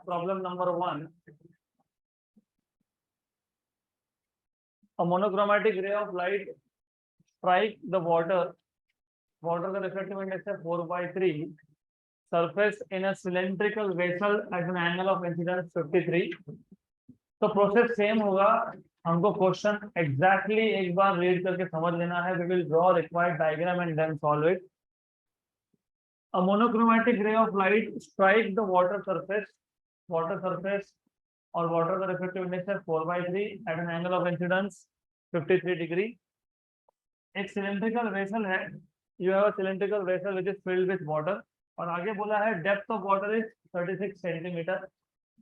Problem number 1. A monochromatic ray of light strike the water. Water का refractive index है 4/3. Surface in a cylindrical vessel at an angle of incidence 53. तो process same होगा. हमको question exactly एक बार read करके समझ लेना है. We will draw required diagram and then solve it. A monochromatic ray of light strike the water surface और water का रिफ्लेक्टिव इंडेक्स है 4/3 at an angle of incidence 53 degree. एक सिलेंड्रिकल वेसल है. You have a cylindrical vessel which is filled with water. और आगे बोला है depth of water is 36 centimetre.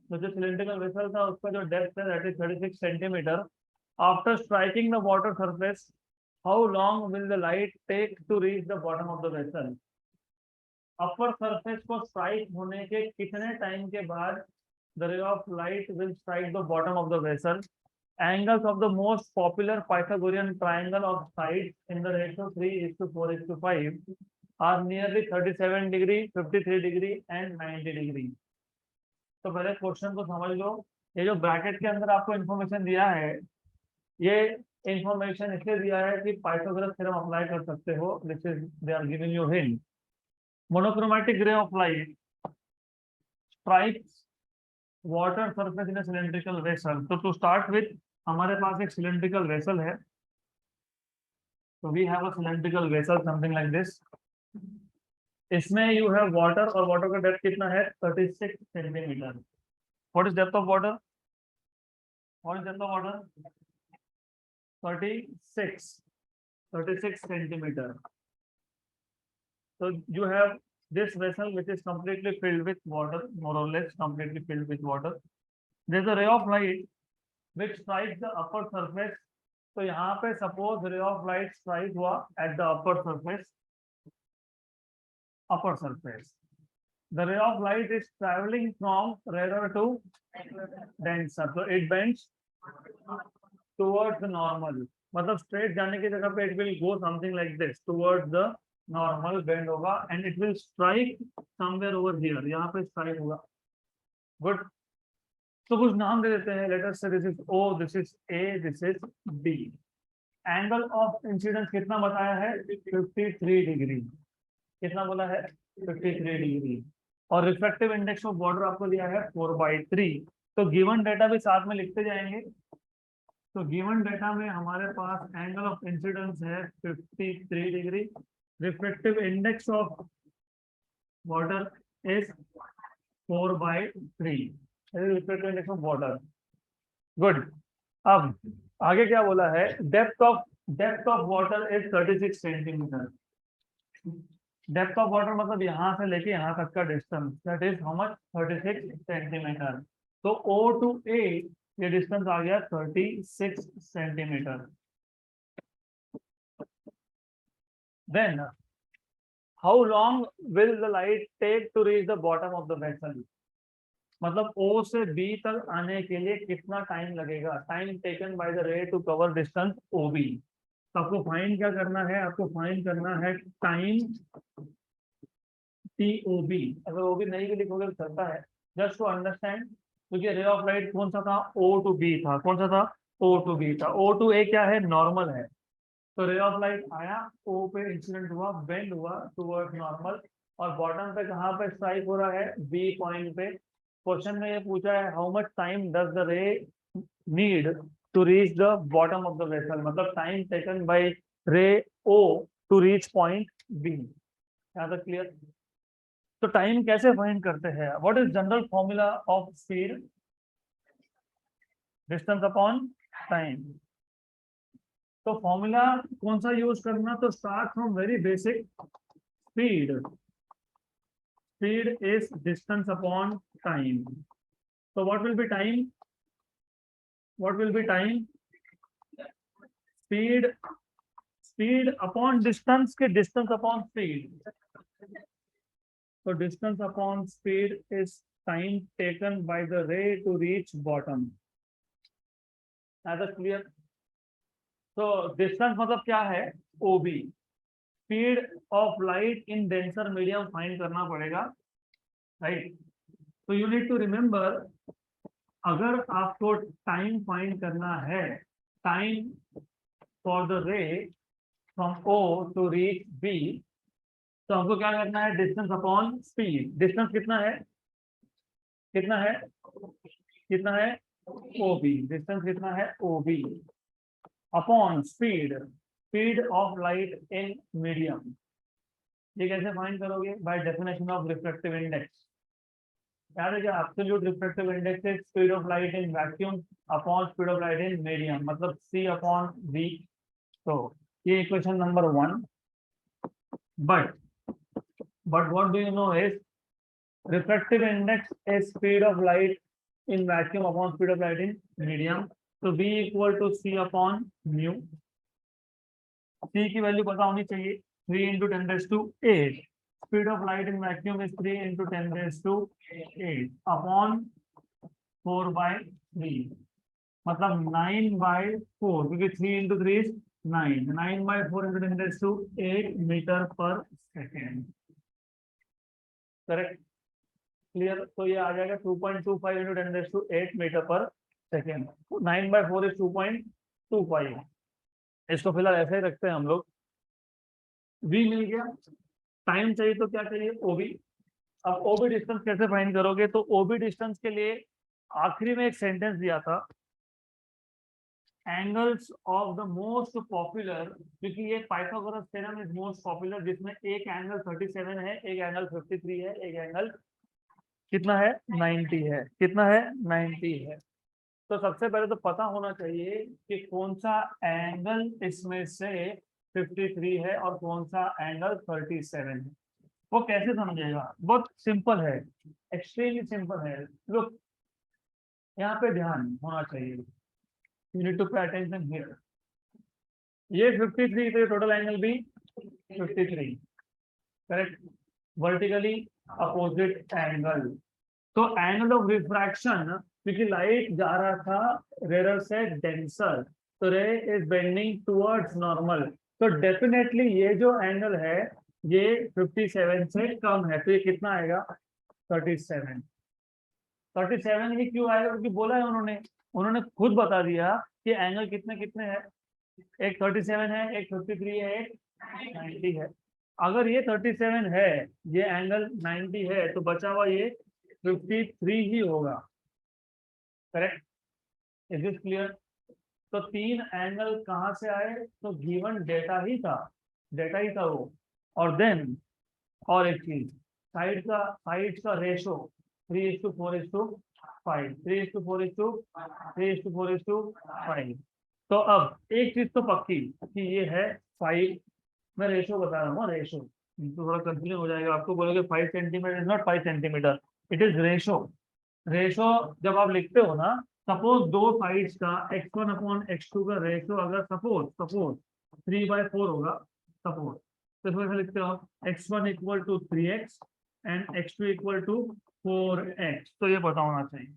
तो जो सिलेंड्रिकल वेसल था उसका जो डेप्थ है that is 36 centimetre. After striking the water surface how long will the light take to reach the bottom of the vessel. Upper surface को strike होने के कितने टाइम के बाद the ray of light will strike the bottom of the vessel. Angles of the most popular Pythagorean triangle of sides in the ratio 3:4:5 are nearly 37 degree, 53 degree and 90 degree. तो पहले question को समझ लो. ये जो bracket के अंदर आपको information दिया है, ये इन्फॉर्मेशन इसलिए दिया है कि पाइथागोरस थ्योरम अप्लाई कर सकते हो. This is they are giving you hint. Monochromatic ray of light strikes water surface in a cylindrical vessel. तो to start with हमारे पास एक cylindrical vessel है. So we have a cylindrical vessel something like this. इसमें you have water और water का depth कितना है 36 centimetre. What is depth of water? What is depth of water? 36 centimeter. So you have this vessel which is completely filled with water, more or less completely filled with water. There is a ray of light which strikes the upper surface. तो यहाँ पे suppose ray of light strike हुआ at the upper surface. The ray of light is traveling from rarer to denser. So it bends towards the normal. मतलब straight जाने की जगह पे it will go something like this towards the normal bend होगा and it will strike somewhere over here. यहाँ पे strike होगा. Good. तो कुछ नाम दे देते हैं. लेट अस से this is O, this is A, this is B. Angle of incidence कितना बताया है 53 डिग्री. कितना बोला है 53 डिग्री. और रिफ्रैक्टिव इंडेक्स ऑफ वाटर आपको दिया है 4/3. तो गिवन डेटा भी साथ में लिखते जाएंगे. तो गिवन डेटा में हमारे पास एंगल ऑफ इंसिडेंस है 53 degree. Refractive index of water is 4/3. Refractive index of water. Good. अब आगे क्या बोला है. Depth of water is 36 centimetre. Depth of water मतलब यहाँ से लेके यहाँ तक का distance. That is how much 36 centimetre. तो O to A ये डिस्टेंस आ गया 36 centimetre. Then how long will the light take to reach the bottom of the vessel? मतलब O से B तक आने के लिए कितना टाइम लगेगा. Time taken by the ray to cover distance OB. तो आपको फाइंड क्या करना है. आपको फाइंड करना है टाइम TOB. अगर OB नहीं भी लिखोगे तो चलता है. Just to understand. क्योंकि रे ऑफ लाइट कौन सा था O to B था. कौन सा था O to B था. O to A क्या है नॉर्मल है. तो रे ऑफ लाइट आया O पे इंसिडेंट हुआ बेंड हुआ टुवर्ड्स नॉर्मल और बॉटम पे कहाँ पे स्ट्राइक हो रहा है B पॉइंट पे. क्वेश्चन में ये पूछा है how much time does the ray need to reach the bottom of the vessel. मतलब time taken by ray O to reach point B. यहाँ तक क्लियर. तो टाइम कैसे फाइंड करते हैं. What is general formula of speed. Distance upon time. तो formula कौन सा यूज करना. तो start from very basic. Speed is distance upon time. तो what will be time. Speed upon distance के डिस्टेंस अपॉन स्पीड. तो distance upon speed is time taken by the ray to reach bottom. Clear. तो distance मतलब क्या है OB. Speed of light in denser medium find करना पड़ेगा. Right. तो you need to remember, अगर आपको टाइम फाइंड करना है, time for the ray from O to reach B, तो हमको क्या करना है, डिस्टेंस अपॉन स्पीड। डिस्टेंस कितना है, कितना है, कितना है, OB। डिस्टेंस कितना है, OB upon speed, speed of light in medium. ये कैसे फाइंड करोगे, by definition of refractive index. याद है क्या, absolute refractive index is speed of light in vacuum upon speed of light in medium, मतलब C upon V। तो ये equation number 1। But what do you know is refractive index is speed of light in vacuum upon speed of light in medium. So V equal to C upon mu. C की value पता होनी चाहिए, 3 into 10 raised to 8। Speed of light in vacuum is 3 into 10 raised to 8 upon 4 by 3, मतलब 9 by 4, क्योंकि 3 into 3 is 9, 9 by 4 into 10 raised to 8 metre पर second. Correct, clear. तो ये आ जाएगा 2.25 into 10 raised to 8 मीटर पर सेकेंड। 9 by 4 is 2.25। इसको फिलहाल ऐसे ही रखते हैं हम लोग। V मिल गया, टाइम चाहिए तो क्या चाहिए, OB। अब OB डिस्टेंस कैसे फाइंड करोगे, तो OB डिस्टेंस के लिए आखिरी में एक सेंटेंस दिया था, angles of the most popular, क्योंकि ये Pythagoras theorem is most popular, जिसमें एक एंगल 37 है, एक एंगल 53 है, एक एंगल कितना है, 90 है। कितना है, 90 है। तो सबसे पहले तो पता होना चाहिए कि कौन सा एंगल इसमें से 53 है और कौन सा एंगल 37 है। वो कैसे समझेगा, बहुत सिंपल है, एक्सट्रीमली सिंपल है। लुक, यहाँ पे ध्यान होना चाहिए, you need to pay attention here. ये 53, तो टोटल एंगल भी 53, करेक्ट, वर्टिकली अपोजिट एंगल। तो एंगल ऑफ रिफ्रैक्शन, क्योंकि लाइट जा रहा था रेयर से डेंसर, तो ray is bending towards normal, तो डेफिनेटली ये जो एंगल है ये 57 से कम है, तो ये कितना आएगा, 37। 37 ही क्यों आएगा, क्योंकि बोला है उन्होंने, उन्होंने खुद बता दिया कि एंगल कितने कितने हैं, एक 37 है, एक 53 है, एक 90 है। अगर ये 37 है, ये एंगल 90 है, तो बचा हुआ ये 53 ही होगा, करेक्ट। Is this clear. तो तीन एंगल कहाँ से आए, तो गिवन डेटा ही था, डेटा ही था वो। और देन और एक चीज, साइड का रेशो 3:4:5, 3:4:5। तो अब एक चीज तो पक्की कि ये है 5, मैं रेशो बता रहा हूँ, रेशो तो थोड़ा कंफ्यूजन हो जाएगा आपको, बोलोगे 5 centimetre is not 5 centimetre, it is ratio. Ratio जब आप लिखते हो ना, सपोज दो साइड्स का x1 अपॉन x2 का रेशो अगर सपोज 3/4 होगा, सपोज, तो इसमें लिखते हो x1 equal to 3x and x2 equal to 4x, तो ये पता होना चाहिए।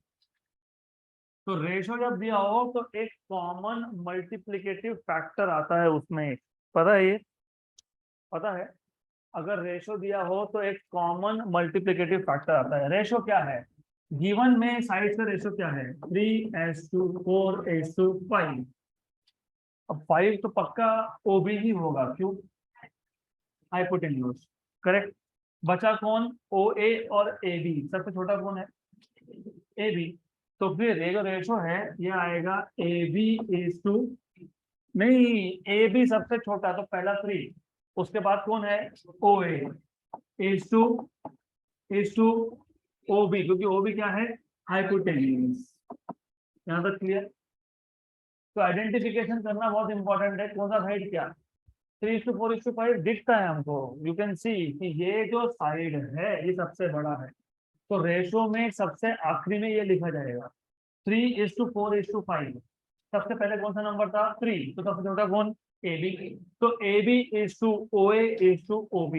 तो रेशो जब दिया हो तो एक कॉमन मल्टीप्लिकेटिव फैक्टर आता है उसमें, पता है ये, पता है, अगर रेशो दिया हो तो एक कॉमन मल्टीप्लिकेटिव फैक्टर आता है। रेशो क्या है, गिवन में साइड का रेशो क्या है, 3:4:5। अब 5 तो पक्का OB ही होगा, क्यों, हाइपोटेन्यूज, करेक्ट। बचा कौन, OA और AB, सबसे छोटा कौन है, AB। तो फिर एक रेशो है, ये आएगा AB:, नहीं, AB सबसे छोटा, तो पहला 3, उसके बाद कौन है, OA is to OB, क्योंकि OB क्या है, हाइपोटेन्यूज। यहाँ तक क्लियर। तो आइडेंटिफिकेशन करना बहुत इंपॉर्टेंट है, कौन सा साइड क्या, 3:4:5 दिखता है हमको, यू कैन सी कि ये जो साइड है ये सबसे बड़ा है, तो रेशो में सबसे आखिरी में ये लिखा जाएगा 3:4:5। सबसे पहले कौन सा नंबर था, 3, तो सबसे छोटा कौन, AB। तो AB:OA:OB,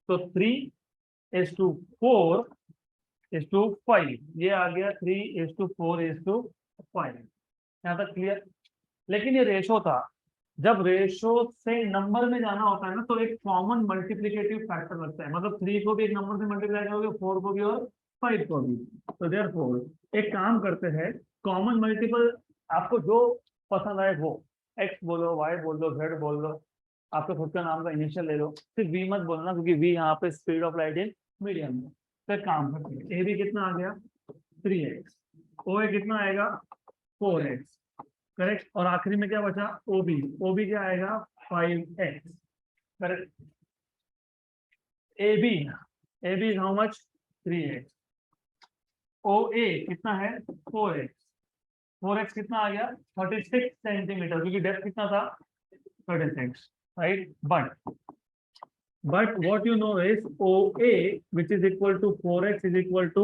तो 3:4:5, ये आ गया 3:4:5। यहाँ तक क्लियर। लेकिन ये रेशो था, जब रेशो से नंबर में जाना होता है ना, तो एक कॉमन मल्टीप्लिकेटिव फैक्टर लगता है, मतलब 3 को भी एक नंबर से मल्टीप्लाई करोगे, 4 को भी और 5 को भी। तो देयरफॉर एक काम करते हैं, कॉमन मल्टीपल आपको जो पसंद आए वो, x बोलो, y बोल दो, z बोल दो, आपके खुद का नाम का इनिशियल ले लो, सिर्फ v मत बोलना क्योंकि v यहाँ पे speed of light in medium में। तो एक काम करते हैं, ए बी कितना आ गया 3x, ओ ए कितना आएगा 4x, करेक्ट। और आखिरी में क्या बचा ओ बी क्या आएगा 5x, करेक्ट। A B is how much 3x, O A कितना है 4x, 4x कितना आ गया 36 सेंटीमीटर, क्योंकि डेप्थ कितना था 36, right. but what you know is OA which is equal to 4x is equal to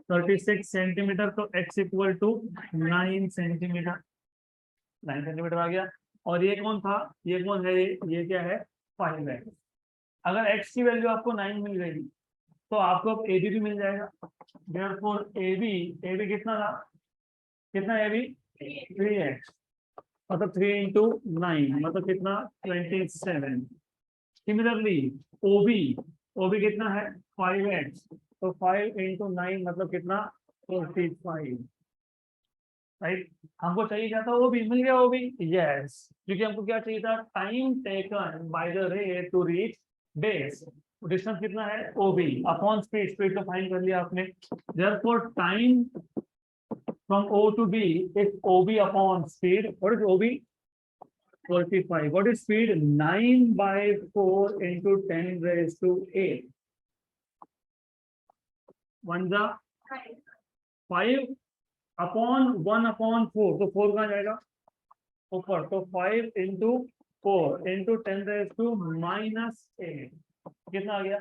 36 centimetre, तो x equal to 9 centimetre, 9 centimetre आ गया। और ये कौन था, ये कौन है, ये क्या है 5x। अगर x की वैल्यू आपको 9 मिल गई तो आपको अब AB भी मिल जाएगा। therefore AB कितना था, कितना AB 3x, मतलब 3 into 9 मतलब कितना 27। सिमिलरली OB कितना है 5x, तो 5 into 9 मतलब कितना 45, राइट। हमको चाहिए क्या था OB, मिल गया OB, यस, क्योंकि हमको क्या चाहिए था time taken by the ray to reach base. Distance कितना है OB अपॉन स्पीड, स्पीड तो फाइंड कर लिया आपने। Therefore time from O to B is OB upon speed. What is OB? 45. What is speed? 9 by 4 into 10 raised to 8. 1 जा 5 upon 1 upon 4. तो 4 कहाँ जाएगा ऊपर, तो 5 into 4 into 10 raised to minus 8 कितना आ गया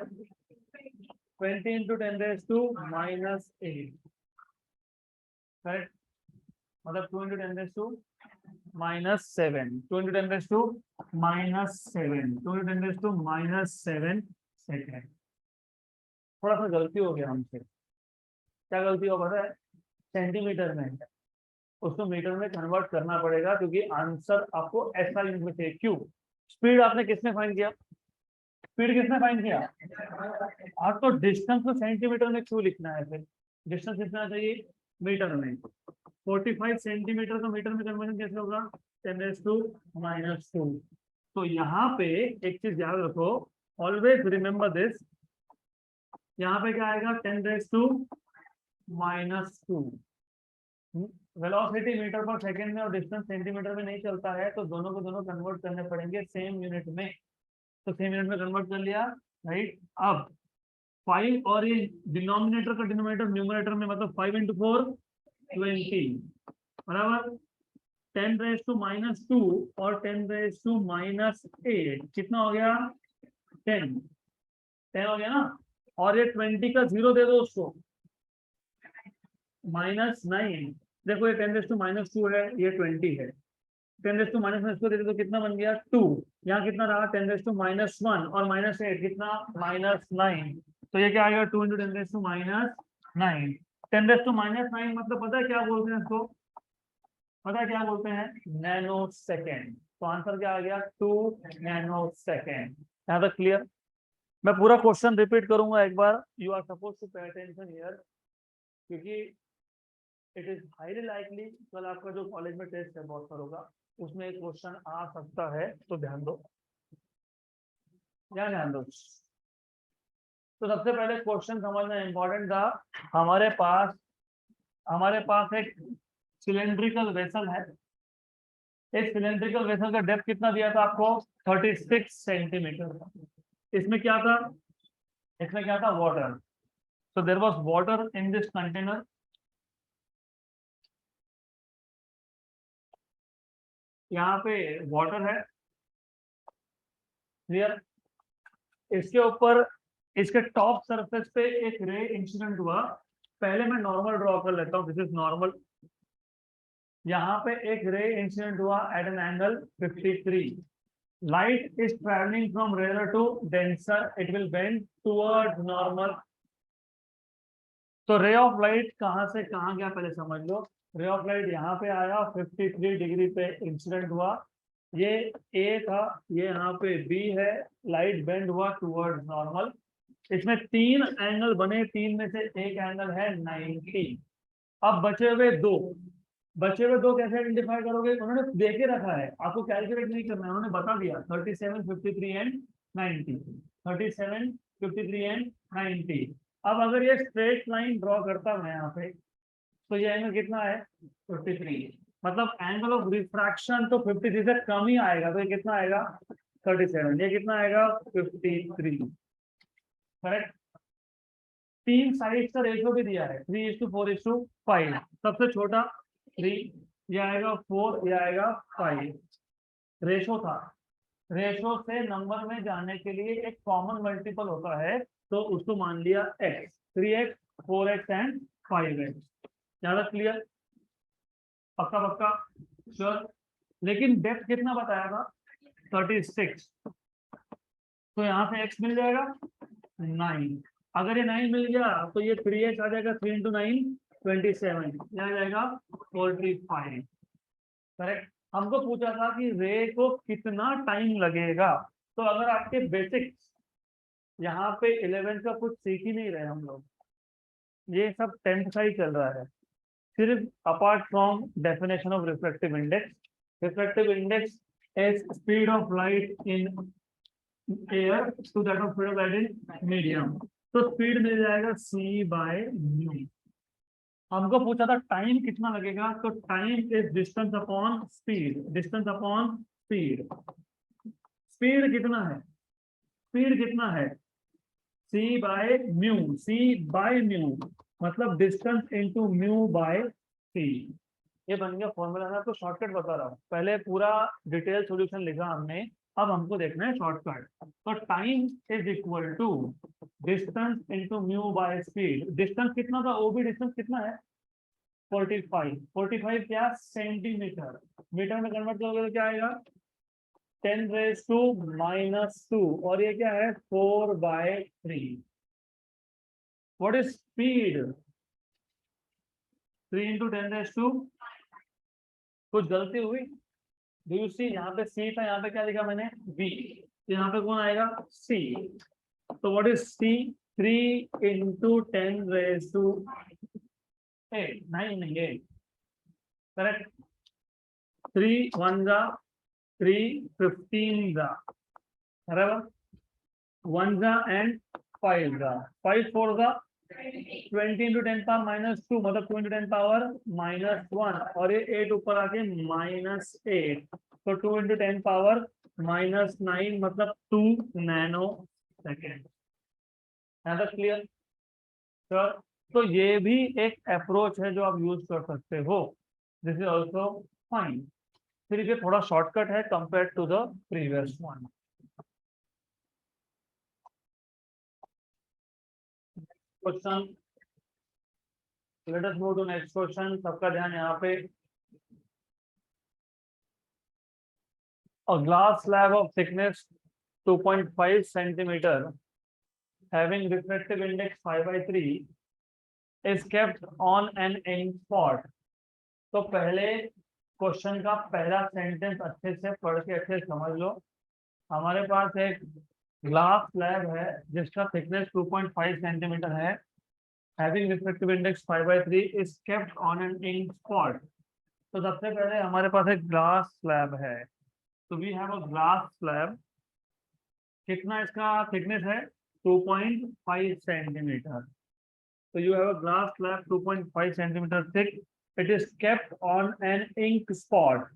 20 into 10 raised to minus 8, right. मतलब 2 into 10 raised to minus 7, 2 into 10 raised to minus 7, 2 into 10 raised to minus 7 second. थोड़ा सा गलती हो गया हमसे, क्या गलती हो पता है, सेंटीमीटर में है, उसको मीटर में कन्वर्ट करना पड़ेगा क्योंकि आंसर आपको ऐसा यूनिट में चाहिए। क्यों, स्पीड आपने किसने फाइंड किया, स्पीड किसने फाइंड किया, आप तो डिस्टेंस को सेंटीमीटर में क्यों लिखना है, फिर डिस्टेंस कितना चाहिए मीटर में। 45 सेंटीमीटर का मीटर में कन्वर्जन कैसे होगा 10⁻⁻²। तो यहाँ पे एक चीज याद रखो, ऑलवेज रिमेंबर दिस, यहाँ पे क्या आएगा 10⁻⁻²। वेलोसिटी मीटर पर सेकंड में और डिस्टेंस सेंटीमीटर में नहीं चलता है, तो दोनों को दोनों कन्वर्ट करने पड़ेंगे सेम यूनिट में। तो सेम यूनिट में कन्वर्ट कर लिया, राइट। अब 5 और ये डिनोमिनेटर का डिनोमिनेटर न्यूमरेटर में, मतलब 5 into 4 20 बराबर 10⁻⁻² और 10⁻⁻8 कितना हो गया 10 हो गया ना। और ये 20 का 0 दे दो उसको, -9। देखो ये 10⁻⁻² है, ये 20 है, 10⁻⁻ इसको दे दो तो कितना बन गया 2, यहाँ कितना रहा 10⁻⁻1 और -8 कितना -9, तो ये क्या आएगा 2 into 10⁻⁹। 10⁻⁹ मतलब पता है क्या बोलते हैं इसको, पता है क्या बोलते हैं नैनो सेकेंड। तो आंसर क्या आ गया 2 नैनो सेकेंड। यहाँ तक क्लियर। मैं पूरा क्वेश्चन रिपीट करूंगा एक बार, you are suppose to pay attention here, क्योंकि इट इज हाईली लाइकली कल आपका जो कॉलेज में टेस्ट है बहुत सारा होगा, उसमें एक क्वेश्चन आ सकता है, तो ध्यान दो, ध्यान दो। तो सबसे पहले क्वेश्चन समझना इंपॉर्टेंट था। हमारे पास एक सिलेंड्रिकल वेसल है, इस सिलेंड्रिकल वेसल का डेप्थ कितना दिया था आपको 36 सेंटीमीटर। इसमें क्या था, water. So there was water in this container. यहाँ पे वाटर है, क्लियर। इसके ऊपर, इसके टॉप सरफेस पे एक रे इंसिडेंट हुआ। पहले मैं नॉर्मल ड्रॉ कर लेता हूँ, दिस इज नॉर्मल। यहाँ पे एक रे इंसिडेंट हुआ at an angle 53। Light is travelling from rare to denser, it will bend towards normal. तो रे ऑफ लाइट कहाँ से कहाँ गया पहले समझ लो। रे ऑफ लाइट यहाँ पे आया, 53 डिग्री पे इंसिडेंट हुआ, ये ए था, ये यहाँ पे बी है, लाइट बेंड हुआ टुवर्ड्स नॉर्मल। इसमें 3 एंगल बने, 3 में से एक एंगल है 90। अब बचे हुए दो कैसे आइडेंटिफाई करोगे? उन्होंने दे के रखा है, आपको कैलकुलेट नहीं करना है, उन्होंने बता दिया 37, 53 एंड 90। 37, 53 एंड 90। अब अगर ये स्ट्रेट लाइन ड्रॉ करता मैं यहाँ पे, तो ये एंगल कितना है? 53। मतलब एंगल ऑफ रिफ्रैक्शन तो 53 से कम ही आएगा, तो ये कितना आएगा? 37। ये कितना आएगा? 53। करेक्ट। 3 साइड का रेशियो भी दिया है, 3:4:5। सबसे छोटा 3, ये आएगा 4, ये आएगा 5। रेशो था, रेशो से नंबर में जाने के लिए एक कॉमन मल्टीपल होता है, तो उसको मान लिया x। 3x, 4x and 5x। ज्यादा क्लियर? पक्का पक्का श्योर? लेकिन डेप्थ कितना बताया था? 36। तो यहाँ से x मिल जाएगा 9। अगर ये 9 मिल गया तो ये 3x आ जाएगा, 3 × 9 27, ये आ जाएगा 45। करेक्ट। हमको पूछा था कि रे को कितना टाइम लगेगा, तो अगर आपके बेसिक्स यहाँ पे 11 का कुछ सीख ही नहीं रहे हम लोग, ये सब 10th का ही चल रहा है सिर्फ। Apart from definition of reflective index is speed of light in air to that of speed of light in medium. तो स्पीड मिल जाएगा c/μ। हमको पूछा था टाइम कितना लगेगा, तो time is distance upon speed. Distance upon speed. Speed कितना है? स्पीड कितना है? c/μ। c/μ मतलब distance into mu by C. ये बन गया फॉर्मूला। मैं आपको शॉर्टकट बता रहा हूँ, पहले पूरा डिटेल सॉल्यूशन लिखा हमने, अब हमको देखना है शॉर्टकट। तो time is equal to distance into mu by speed. Distance कितना था? वो भी डिस्टेंस कितना है? 45। 45 क्या? सेंटीमीटर। मीटर में कन्वर्ट करोगे तो क्या आएगा? 10⁻⁻²। और ये क्या है? 4/3। What is speed? 3 × 10⁻²। कुछ गलती हुई? डू यू सी? यहाँ पे सी था, यहाँ पे क्या लिखा मैंने? बी। यहाँ पे कौन आएगा? सी। तो व्हाट इज सी? 3 × 10⁻8। 9 नहीं, 8। करेक्ट। 3 1 जा 3, 15 जा, बराबर 1 जा एंड 5 जा, 5 4 जा 20 × 10⁻², मतलब 2 × 10⁻−1। और ये 8 ऊपर आके -8, तो 2 × 10⁻−9 मतलब 2 नैनो सेकेंड। है तो क्लियर? तो ये भी एक अप्रोच है जो आप यूज कर सकते हो। This is also fine. फिर ये थोड़ा शॉर्टकट है compare to the previous one. Question, let us move to next question. सबका ध्यान यहाँ पे। A glass slab of thickness 2.5 centimeter having refractive index 5/3 is kept on an ink spot। तो पहले क्वेश्चन का पहला सेंटेंस अच्छे से पढ़ के अच्छे से समझ लो। हमारे पास एक ग्लास स्लैब है जिसका थिकनेस 2.5 सेंटीमीटर है, having refractive index 5/3 is kept on an ink spot. तो सबसे पहले हमारे पास एक ग्लास स्लैब है, तो we have a glass slab. कितना इसका थिकनेस है? 2.5 सेंटीमीटर। तो you have a glass slab 2.5 centimetre thick, it is kept on an ink spot.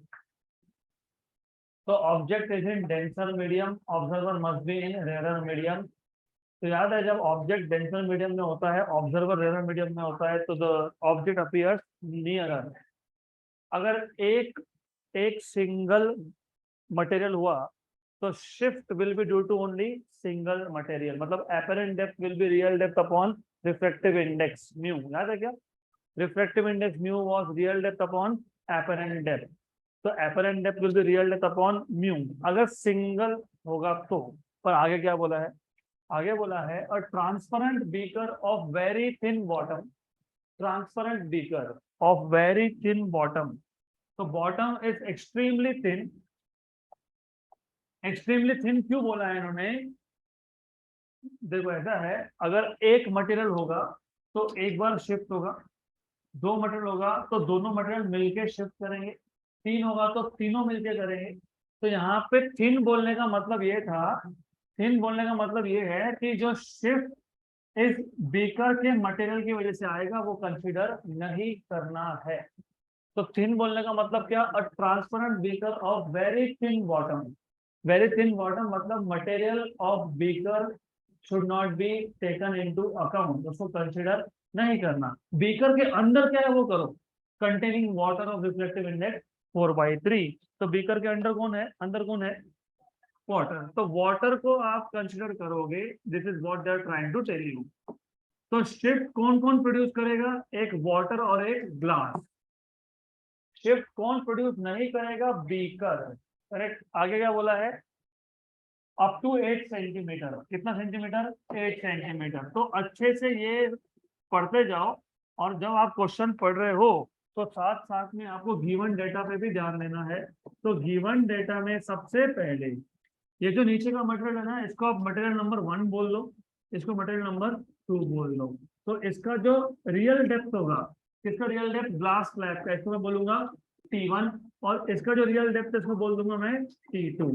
तो object is in denser medium, observer must be in rare medium. तो याद है जब object denser medium में होता है, ऑब्जर्वर रेयर मीडियम में होता है, तो द ऑब्जेक्ट अपीयर्स नियरर। अगर एक एक सिंगल मटेरियल हुआ तो shift will be due to only single material, मतलब apparent depth will be real depth upon refractive index mu. याद है क्या? Refractive index mu was real depth upon apparent depth. तो apparent depth will be real depth upon mu अगर single होगा तो। पर आगे क्या बोला है? आगे बोला है a transparent beaker of very thin bottom. Transparent beaker of very thin bottom. तो bottom is extremely thin. Extremely thin क्यों बोला है इन्होंने? देखो ऐसा है, अगर एक मटेरियल होगा तो एक बार शिफ्ट होगा, दो मटेरियल होगा तो दोनों मटेरियल मिलके शिफ्ट करेंगे, तीन होगा तो तीनों मिलके करेंगे। तो यहाँ पे थिन बोलने का मतलब ये था, थिन बोलने का मतलब ये है कि जो शिफ्ट इस बीकर के मटेरियल की वजह से आएगा वो कंसीडर नहीं करना है। तो थिन बोलने का मतलब क्या, a transparent beaker of very thin bottom. Very thin bottom मतलब material of beaker should not be taken into account, उसको कंसीडर नहीं करना। बीकर के अंदर क्या है वो करो, containing water of reflective index 4/3। तो बीकर के अंदर कौन है, अंदर कौन है, वाटर। तो वाटर को आप कंसीडर करोगे, this is what they are trying to tell you. तो शिफ्ट कौन कौन प्रोड्यूस करेगा, एक वाटर और एक ग्लास। शिफ्ट कौन प्रोड्यूस नहीं करेगा, बीकर। करेक्ट। आगे क्या बोला है, अप टू 8 सेंटीमीटर। कितना सेंटीमीटर, 8 सेंटीमीटर। तो अच्छे से ये पढ़ते जाओ, और जब आप क्वेश्चन पढ़ रहे हो तो साथ साथ में आपको गिवन डेटा पे भी ध्यान देना है। तो गिवन डेटा में सबसे पहले ये जो नीचे का मटेरियल है ना, इसको आप मटेरियल नंबर 1 बोल लो, इसको मटेरियल नंबर 2 बोल लो। तो इसका जो रियल डेप्थ होगा, किसका रियल डेप्थ, ग्लास स्लैब का, इसको मैं बोलूंगा T1। और इसका जो रियल डेप्थ है इसको बोल दूंगा मैं T2।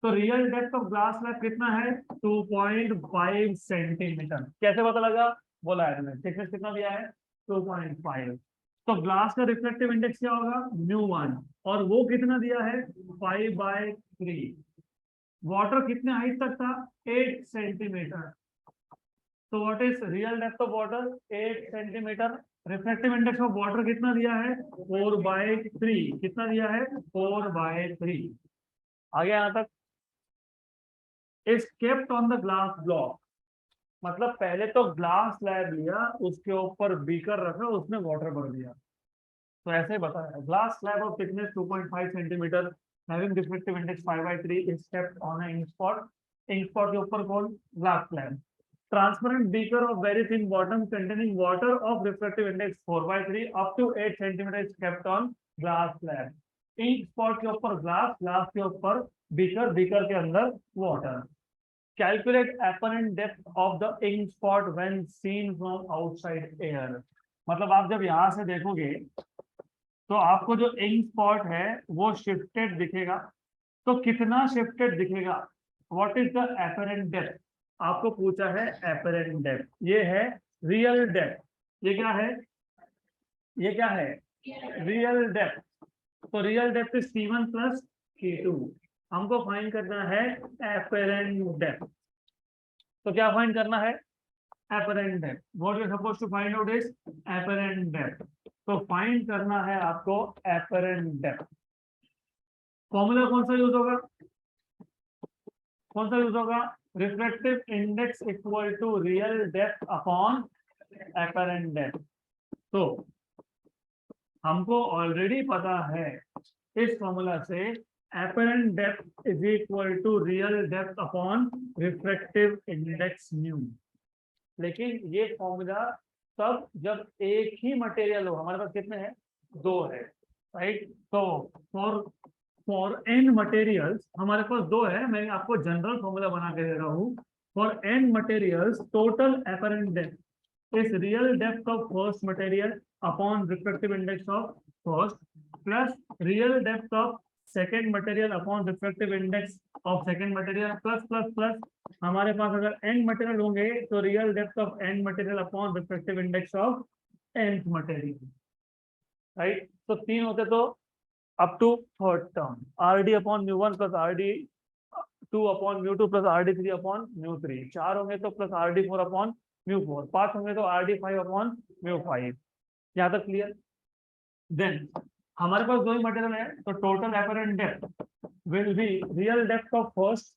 तो real depth of glass slab कितना है, 2.5 सेंटीमीटर। कैसे पता लगा, बोला है मैंने, थिकनेस कितना दिया है, 2.5। तो ग्लास का रिफ्लेक्टिव इंडेक्स क्या होगा, μ1, और वो कितना दिया है, 5/3। वाटर कितने हाइट तक था, 8 सेंटीमीटर। तो what is real depth of water, 8 centimetre. Reflective index of water कितना दिया है, 4/3। कितना दिया है, 4/3। आगे यहां तक, is kept on the glass block. मतलब पहले तो ग्लास स्लैब लिया, उसके ऊपर बीकर रखा, उसमें वाटर भर दिया। तो ऐसे ही बताया, glass slab of thickness 2.5 centimetre having reflective index 5/3 is kept on a ink spot. Ink spot के ऊपर कौन, glass slab. Transparent beaker of very thin bottom containing water of reflective index 4/3 up to 8 centimetre is kept on glass slab. Ink spot के ऊपर glass, glass के ऊपर beaker, beaker के अंदर water. Calculate apparent depth of the ink spot when seen from outside air। मतलब आप जब यहां से देखोगे तो आपको जो इंक स्पॉट है वो शिफ्टेड दिखेगा। तो कितना शिफ्टेड दिखेगा, what is the apparent depth. आपको पूछा है एपरेंट डेप्थ, ये है रियल डेप्थ। ये क्या है, ये क्या है, रियल डेप्थ। तो real depth is T1 plus T2। हमको फाइंड करना है एपरेंट डेप्थ। तो क्या फाइंड करना है, apparent depth। What you're supposed to find out is apparent depth। तो फाइंड करना है आपको apparent depth। फॉर्मूला कौन सा यूज होगा, कौन सा यूज होगा, reflective index equal to real depth upon apparent depth। तो हमको ऑलरेडी पता है इस फॉर्मूला से apparent depth is equal to real depth upon reflective index mu. लेकिन ये फॉर्मूला तब जब एक ही मटेरियल हो, हमारे पास कितने हैं, दो है, राइट। तो फॉर फॉर एन मटेरियल्स हमारे पास दो है, मैं आपको जनरल फॉर्मूला बना के दे रहा हूँ। For n materials total apparent depth is real depth of first material upon reflective index of first plus real depth of second material upon reflective index of second material plus plus plus. हमारे पास अगर n material होंगे तो real depth of n material upon reflective index of n material, right. तो तीन होते तो up to third term RD upon μ1 plus RD2 upon μ2 plus RD3 upon μ3। चार होंगे तो प्लस RD4 अपॉन μ4। पांच होंगे तो RD5 अपॉन μ5। यहाँ तक क्लियर। देन हमारे पास दो ही मटेरियल है, तो total apparent depth will be real depth of first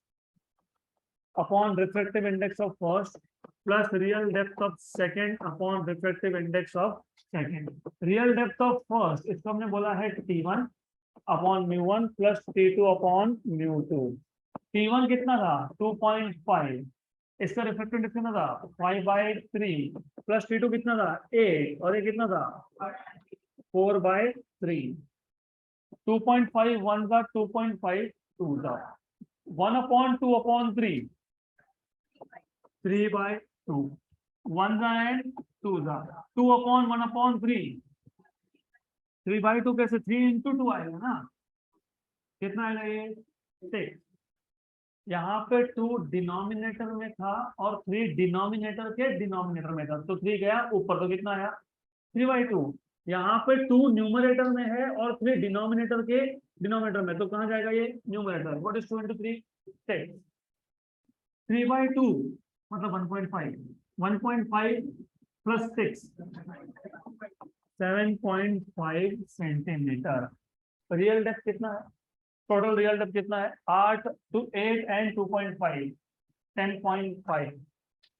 upon refractive index of first plus real depth of second upon refractive index of second। real depth of first इसको हमने बोला है T1 upon μ1 plus T2 upon μ2। T1 कितना था 2.5, इसका reflective index कितना था 5/3 plus T2 कितना था 8 और ये कितना था 4/3। 2.5 1 का 2.5 2 था 1/2 upon 3 3/2 1 and 2 2/1/3 3/2 कैसे 3 into 2 आएगा ना, कितना आएगा ये 6। यहाँ पे 2 डिनोमिनेटर में था और 3 डिनोमिनेटर के डिनोमिनेटर में था, तो 3 गया ऊपर, तो कितना आया 3/2। यहाँ पे 2 न्यूमरेटर में है और 3 डिनोमिनेटर के डिनोमिनेटर में, तो कहाँ जाएगा ये न्यूमरेटर। व्हाट इज 2 into 3 6 3/2 मतलब 1.5 1.5 plus 6 7.5 सेंटीमीटर। रियल डेप्थ कितना है, टोटल रियल डेप्थ कितना है 8 and 2.5 10.5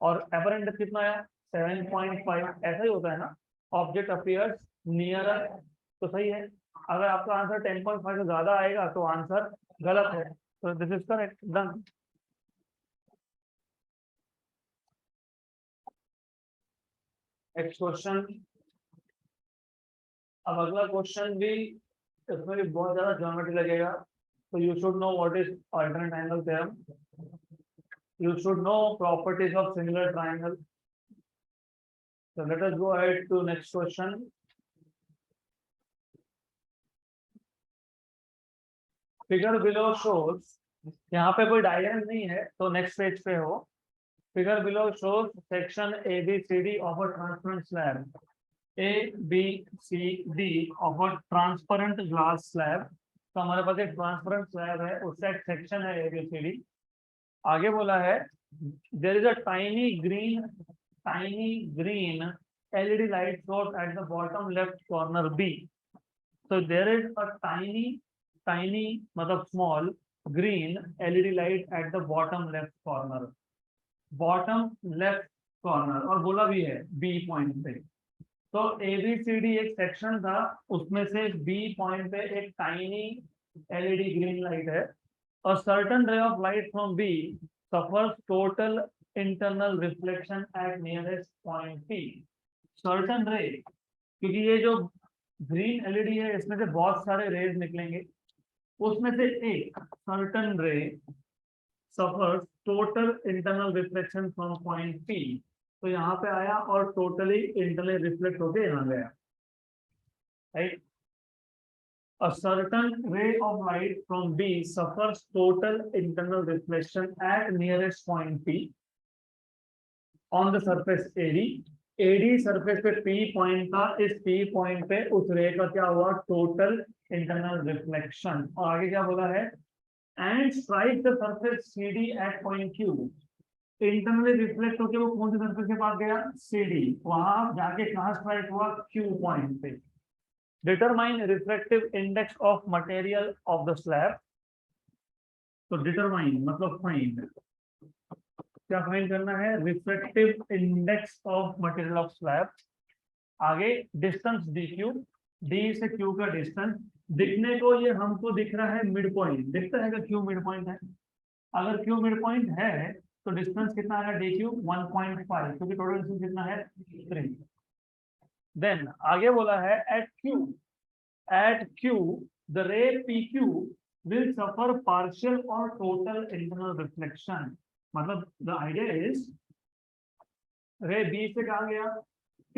और एवरेज डेप्थ कितना है 7.5। ऐसा ही होता है ना, ऑब्जेक्ट अपीयर्स नियरर, तो सही है। अगर आपका आंसर 10.5 से ज्यादा आएगा तो आंसर गलत है, तो this is correct, done. Next question. अब अगला क्वेश्चन भी, इसमें भी बहुत ज्यादा ज्योमेट्री लगेगा, so you should know what is alternate angle theorem. You should know properties of similar triangle. So let us go ahead to next question. Figure below shows, यहाँ पे कोई डायग्राम नहीं है तो नेक्स्ट पेज पे हो। Figure below shows section ABCD of a transparent slab. ABCD of a transparent glass slab. तो हमारे पास एक ट्रांसपेरेंट स्लैब है, उसका एक सेक्शन है ABCD। आगे बोला है there is a tiny green LED light source at the bottom left corner B. So there is a tiny मतलब small green LED light at the bottom left corner और बोला भी है B पॉइंट पे। तो ABCD एक section था, उसमें से B पॉइंट पे एक टाइनी LED ग्रीन लाइट है। A certain ray of light from B suffers total internal reflection at nearest point P. Certain ray, क्योंकि ये जो ग्रीन LED है इसमें से बहुत सारे रेज निकलेंगे, उसमें से एक certain ray suffers total internal reflection from point P. तो यहाँ पे आया और टोटली इंटरनली रिफ्लेक्ट होके यहाँ गया, right. A certain ray of light from B suffers total internal reflection at nearest point P on the surface AD. AD surface पे P point था, इस P पॉइंट पे उस रे का क्या हुआ टोटल इंटरनल रिफ्लेक्शन। और आगे क्या बोला है and strike the surface CD at point Q. Internally reflect होकर वो कौन से सरफेस के पास गया CD, वहां जाके कहां स्ट्राइक हुआ Q पॉइंट पे। Determine reflective index of material of the slab. तो डिटरमाइन मतलब फाइंड, क्या फाइंड करना है reflective index of material of slab. आगे डिस्टेंस DQ, D से Q का डिस्टेंस, दिखने को ये हमको दिख रहा है मिड पॉइंट, दिखता है कि Q मिड पॉइंट है। अगर Q मिड पॉइंट है तो डिस्टेंस कितना आएगा DQ 1.5, क्योंकि टोटल डिस्टेंस कितना है 3। देन आगे बोला है at Q the ray PQ will suffer partial or total internal reflection. मतलब the idea is रे B से कहा गया P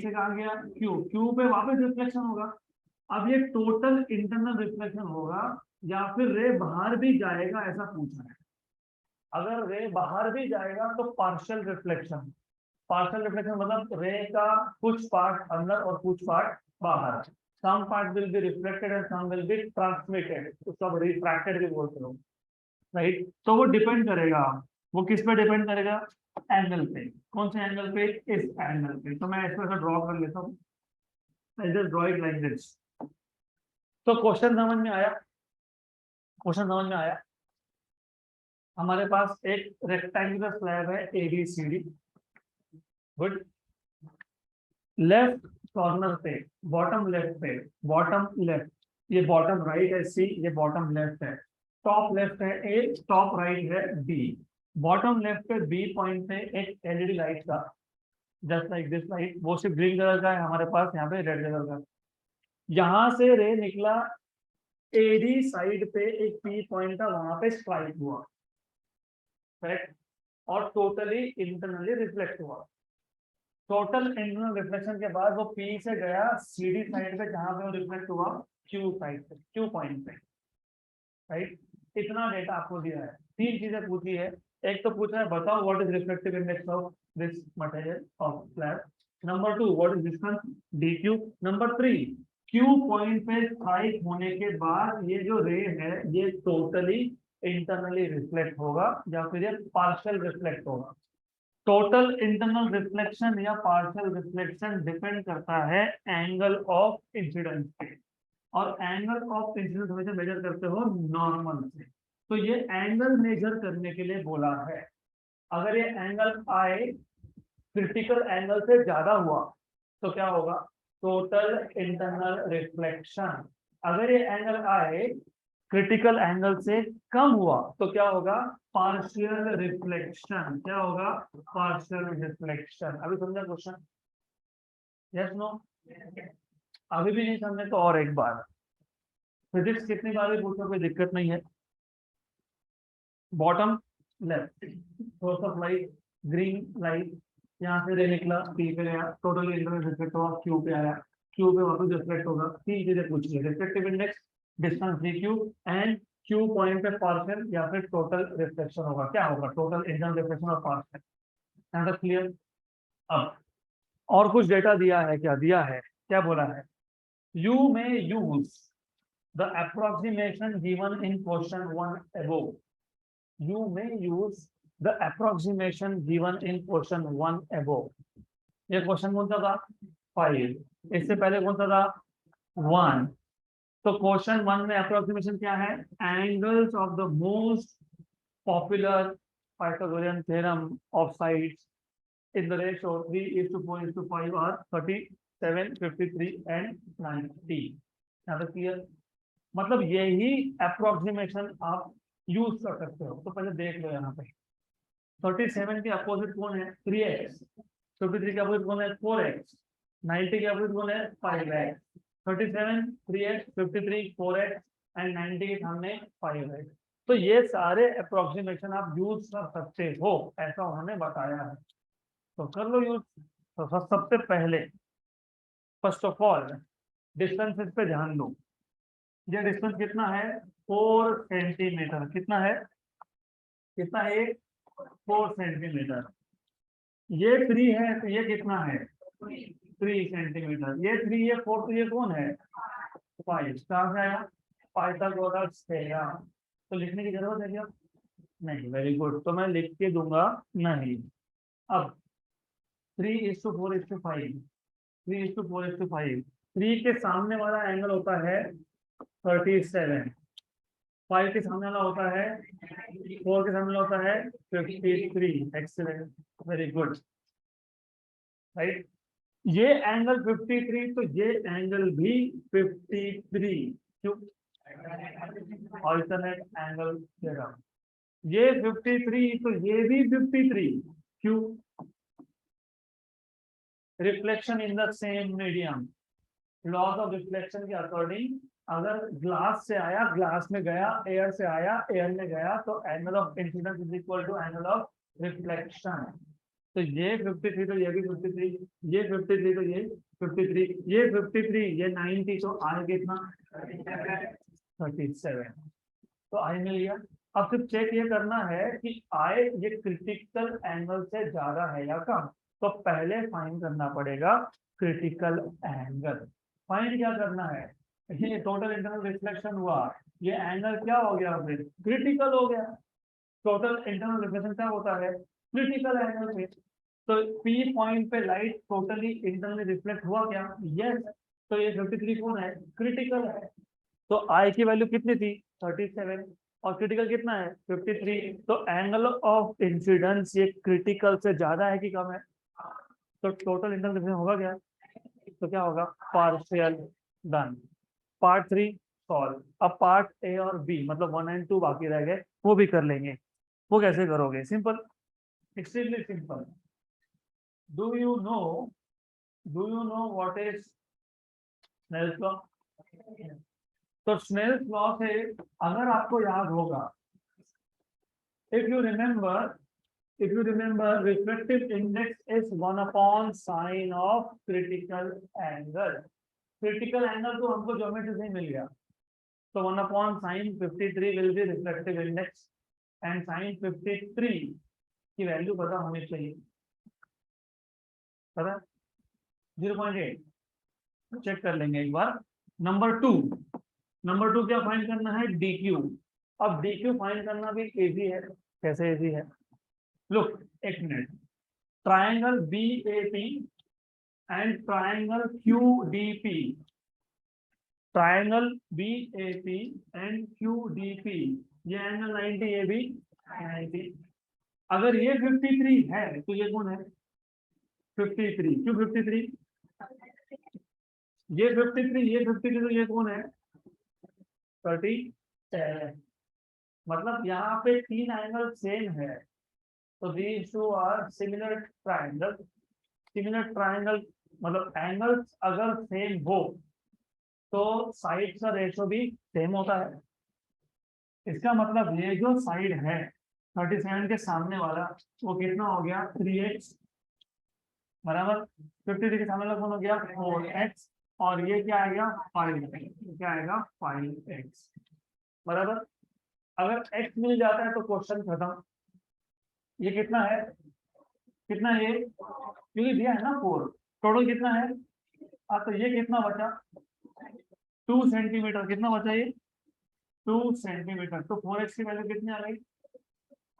से कहा गया Q पे वापस रिफ्लेक्शन होगा। अब ये टोटल इंटरनल रिफ्लेक्शन होगा या फिर रे बाहर भी जाएगा, ऐसा पूछा है। अगर रे बाहर भी जाएगा तो पार्शियल रिफ्लेक्शन मतलब रे का कुछ पार्ट अंदर और कुछ पार्ट बाहर। some part will be reflected and some will be transmitted, उसको आप रिफ्रैक्टेड भी बोलते हो, राइट। तो वो डिपेंड करेगा, वो किस पे डिपेंड करेगा एंगल पे। कौन से एंगल पे, इस एंगल पे। तो मैं इसको ड्रॉ कर लेता हूँ, I just draw it like this. तो क्वेश्चन समझ में आया। हमारे पास एक रेक्टेंगुलर स्लैब है ABCD, गुड। लेफ्ट कॉर्नर पे बॉटम लेफ्ट, ये बॉटम राइट है C, ये बॉटम लेफ्ट है। टॉप लेफ्ट है A, टॉप राइट है B। बॉटम लेफ्ट पे B पॉइंट पे एक LED लाइट का, जस्ट लाइक दिस लाइट, वो सिर्फ ग्रीन कलर का है, हमारे पास यहाँ पे रेड कलर का। यहाँ से रे निकला AD साइड पे एक P पॉइंट था, वहां पे स्ट्राइक हुआ, करेक्ट। और टोटली इंटरनली रिफ्लेक्ट हुआ। टोटल इंटरनल रिफ्लेक्शन के बाद वो पी से गया सीडी साइड पे जहां पे वो रिफ्लेक्ट हुआ क्यू साइड पे, क्यू पॉइंट पे, राइट। इतना डेटा आपको दिया है। तीन चीजें पूछी है। एक तो पूछा है बताओ what is reflective index of this material of slab. Number 2 what is distance D Q. Number 3 Q point पे स्ट्राइक होने के बाद ये जो रे है ये टोटली इंटरनली रिफ्लेक्ट होगा या फिर ये पार्शियल रिफ्लेक्ट होगा। टोटल इंटरनल रिफ्लेक्शन या पार्शियल रिफ्लेक्शन डिपेंड करता है एंगल ऑफ इंसिडेंस पे, और एंगल ऑफ इंसिडेंस हमेशा मेजर करते हो नॉर्मल से। तो ये एंगल मेजर करने के लिए बोला है। अगर ये एंगल आए क्रिटिकल एंगल से ज्यादा हुआ तो क्या होगा, टोटल इंटरनल रिफ्लेक्शन। अगर ये एंगल आए क्रिटिकल एंगल से कम हुआ तो क्या होगा, पार्शियल रिफ्लेक्शन। क्या होगा, पार्शियल रिफ्लेक्शन। अभी समझा क्वेश्चन? Yes no? अभी भी नहीं समझे तो और एक बार। फिजिक्स कितनी बार भी पूछो कोई दिक्कत नहीं है। Bottom left, source of light green light, यहाँ से रे निकला पी पे गया, टोटल इंटरनल रिफ्लेक्ट हुआ क्यू पे आया, क्यू पे वापस रिफ्लेक्ट होगा। तीन चीजें पूछी है, reflective index, distance D Q and Q point पे पार्शियल या फिर टोटल रिफ्लेक्शन होगा। क्या होगा, टोटल इंटरनल रिफ्लेक्शन और पार्शियल। क्लियर? अब और कुछ डेटा दिया है, क्या दिया है, क्या बोला है, you may use the approximation given in question 1 above. You may use the approximation given in question 1 above. ये क्वेश्चन कौन सा था, 5। इससे पहले कौन सा था, 1। तो क्वेश्चन 1 में अप्रोक्सीमेशन क्या है, angles of the most popular Pythagorean theorem of sides in the ratio 3:4:5 are 37, 53 and 90। यहाँ तक क्लियर? मतलब यही अप्रोक्सीमेशन आप यूज कर सकते हो। तो पहले देख लो यहाँ पे 37 के अपोजिट कौन है, 3x। 53 के अपोजिट कौन है, 4x। 90 के अपोजिट कौन है, 5x। 37 3x, 53 4x एंड 90 के सामने 5x। तो ये सारे अप्रोक्सीमेशन आप यूज कर सकते हो, ऐसा उन्होंने बताया है। तो कर लो यूज। तो सबसे पहले फर्स्ट ऑफ ऑल डिस्टेंसेस पे ध्यान दो। ये डिस्टेंस कितना है, 4 सेंटीमीटर। कितना है, कितना है, 4 सेंटीमीटर। ये 3 है तो ये कितना है, 3 सेंटीमीटर। ये 3 ये 4 तो ये कौन है, 5। कहाँ से आया, पाइथागोरस थ्योरम। तो लिखने की जरूरत है क्या, नहीं। वेरी गुड, तो मैं लिख के दूंगा नहीं। अब 3:4:5, 3:4:5। 3 के सामने वाला एंगल होता है 37, 5 के सामने वाला होता है, 4 के सामने होता है 53। Excellent, very good, right. ये एंगल 53 तो ये एंगल भी 53। क्यों, ऑल्टरनेट एंगल थ्योरम। ये 53 तो ये भी 53। क्यों, reflection in the same medium. Laws of reflection के अकॉर्डिंग अगर ग्लास से आया ग्लास में गया, एयर से आया एयर में गया, तो angle of incidence is equal to angle of reflection. तो ये 53 तो ये भी 53, ये 53 तो ये 53, ये 53, ये 90, तो आए कितना, 37। तो आई मिल गया। अब सिर्फ चेक ये करना है कि आए ये क्रिटिकल एंगल से ज्यादा है या कम। तो पहले फाइंड करना पड़ेगा क्रिटिकल एंगल। फाइंड क्या करना है, ये टोटल इंटरनल रिफ्लेक्शन हुआ, ये एंगल क्या हो गया, फिर क्रिटिकल हो गया। टोटल इंटरनल रिफ्लेक्शन क्या होता है, क्रिटिकल एंगल पे। तो पी पॉइंट पे लाइट टोटली इंटरनली रिफ्लेक्ट हुआ क्या, यस। तो ये 53 कौन है, क्रिटिकल है। तो आई की वैल्यू कितनी थी, 37, और क्रिटिकल कितना है, 53। तो एंगल ऑफ इंसिडेंस ये क्रिटिकल से ज्यादा है कि कम है, तो टोटल इंटरनल रिफ्लेक्शन होगा क्या, तो क्या होगा, पार्शियल। डन। Part 3 solve. अब पार्ट ए और बी मतलब 1 एंड 2 बाकी रह गए, वो भी कर लेंगे। वो कैसे करोगे, simple, extremely simple. Do you know what is Snell's law? तो स्नेल्स लॉ से अगर आपको याद होगा, if you remember if you remember, refractive index is 1 upon sine of critical angle. Critical angle तो हमको ज्योमेट्री से ही मिल गया, तो 1 upon sine 53 will be refractive index and sine 53 की वैल्यू पता होनी चाहिए, पता 0.8 चेक कर लेंगे एक बार। नंबर टू क्या फाइंड करना है, DQ। अब DQ फाइंड करना भी इजी है, कैसे इजी है, लुक एक minute, triangle BAP and triangle QDP, triangle BAP and QDP, ये एंगल 90, ये भी 90। अगर ये 53 है तो ये कौन है 53, क्यों 53, ये 53, ये 53, तो ये कौन है 37। मतलब यहाँ पे तीन एंगल सेम है, तो these two are similar triangle। Similar triangle मतलब एंगल्स अगर सेम हो तो साइड का रेशो भी सेम होता है। इसका मतलब ये जो साइड है 37 के सामने वाला वो कितना हो गया 3x बराबर, 53 के सामने वाला कौन हो गया 4x, और ये क्या आएगा 5x, क्या आएगा 5x बराबर। अगर x मिल जाता है तो क्वेश्चन खत्म। ये कितना है, कितना है, क्योंकि दिया है ना 4, टोटल कितना है, तो ये कितना बचा 2 सेंटीमीटर, कितना बचा ये 2 सेंटीमीटर। तो 4x की वैल्यू कितनी आ गई,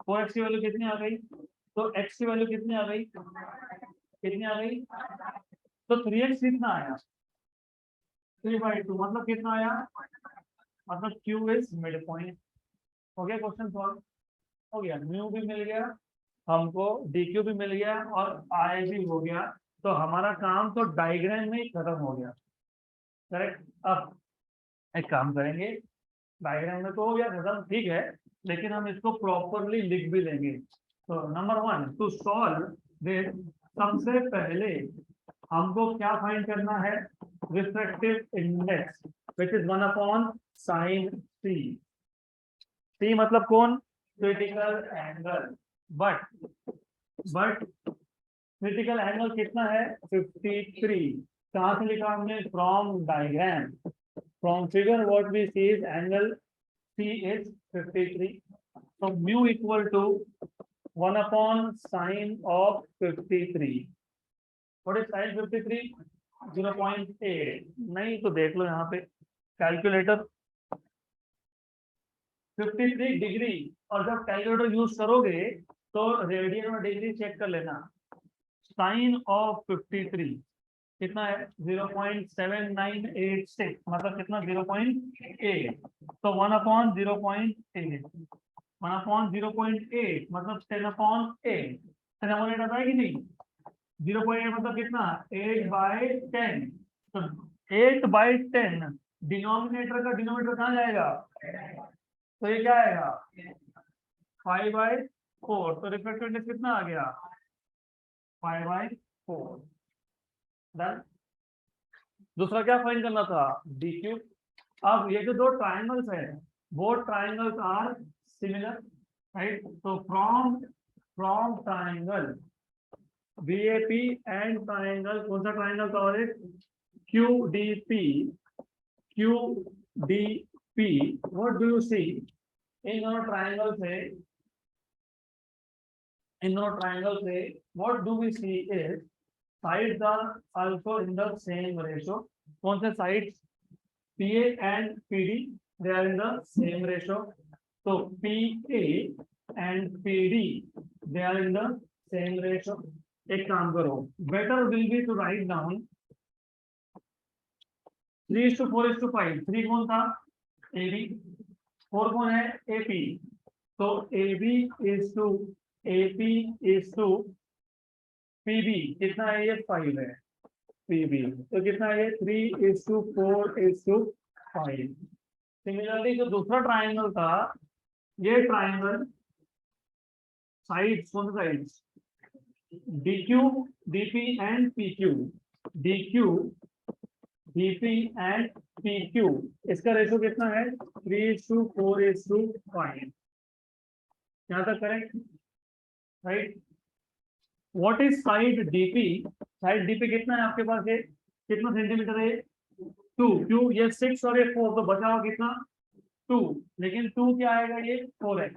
4x की वैल्यू कितनी आ गई, तो x की वैल्यू कितनी आ गई, कितनी आ गई, तो 3x कितना आया 3/2, मतलब कितना आया, मतलब Q इज मिड पॉइंट। हो गया क्वेश्चन सॉल्व, हो गया, म्यू भी मिल गया हमको, DQ भी मिल गया और I भी हो गया, तो हमारा काम तो डायग्राम में ही खत्म हो गया, करेक्ट। अब एक काम करेंगे, डायग्राम में तो हो गया खत्म, ठीक है, लेकिन हम इसको प्रॉपरली लिख भी लेंगे। तो नंबर 1 टू सॉल्व दिस, सबसे पहले हमको क्या फाइंड करना है, refractive index which is 1 upon sine C मतलब कौन, critical angle, but critical angle कितना है 53। कहाँ से लिखा हमने, from diagram, from figure what we see is angle C is 53, so mu equal to 1 upon sine of 53। what is sine 53, 0.8, नहीं तो देख लो यहाँ पे कैलकुलेटर 53 डिग्री, और जब कैलकुलेटर यूज करोगे तो रेडियन और डिग्री चेक कर लेना। साइन ऑफ 53 कितना है 0.7986, मतलब कितना 0.8, तो 1 अपॉन 0.8, 1 अपॉन 0.8 मतलब 10 अपॉन 8, 10 अपॉन 8 आता है कि नहीं, 0.8 मतलब कितना 8/10, तो 8/10 डिनोमिनेटर का डिनोमिनेटर कहाँ जाएगा, तो ये क्या आएगा 5/4, तो रिफ्रैक्टिव इंडेक्स कितना आ गया 5/4। डन। दूसरा क्या फाइंड करना था, DQ। अब ये जो दो ट्राइंगल्स है वो ट्राइंगल्स आर सिमिलर, राइट, तो from triangle BAP and triangle, कौन सा ट्राइंगल था, और एक QDP, what do you see, इन दोनों ट्राइंगल से what do we see is sides are also in the same ratio। कौन से sides, PA and PD, they are in the same ratio, so PA and PD they are in the same ratio। एक काम करो, better will be to write down 3:4:5। 3 कौन था AB, 4 कौन है AP, तो AB is to PB कितना है, ये 5 है, PB तो कितना है 3:4:5। सिमिलरली जो दूसरा ट्राइंगल था, ये ट्राइंगल साइड्स, कौन सा sides, DQ DP and PQ, DQ DP and PQ, इसका रेशो कितना है 3:4:5। यहाँ तक correct. Right. What is side DP? Side DP कितना है आपके पास? ये कितना सेंटीमीटर है? 2. क्यों? ये 6 और ये 4, तो बचा हुआ कितना? 2. लेकिन 2 क्या आएगा? ये 4x.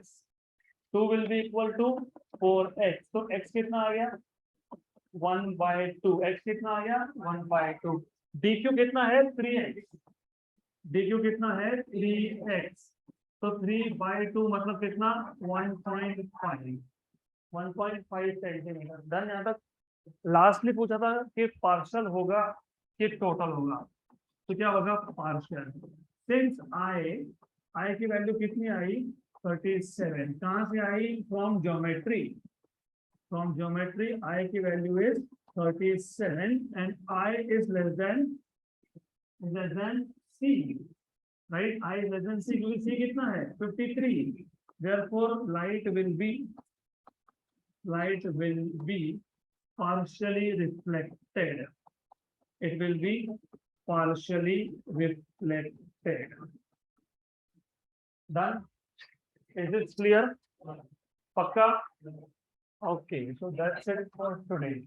2 will be equal to 4x. तो x कितना आ गया? 1/2. x कितना आ गया? 1/2. dq कितना है? 3x. dq कितना है? 3x. तो 3/2 मतलब कितना? 1.5. 1.5 सेंटीमीटर. डन. यहाँ तक. लास्टली पूछा था कि पार्शल होगा कि टोटल होगा, तो क्या होगा? पार्शियल. सिंस आई की वैल्यू कितनी आई? 37. कहाँ से आई? From geometry. From geometry I की value is 37 and I is less than C. Right. I is less than C, क्योंकि सी कितना है? 53. therefore light will be partially reflected. It will be partially reflected. Done. Is it clear? Pakka? Okay, so that's it for today.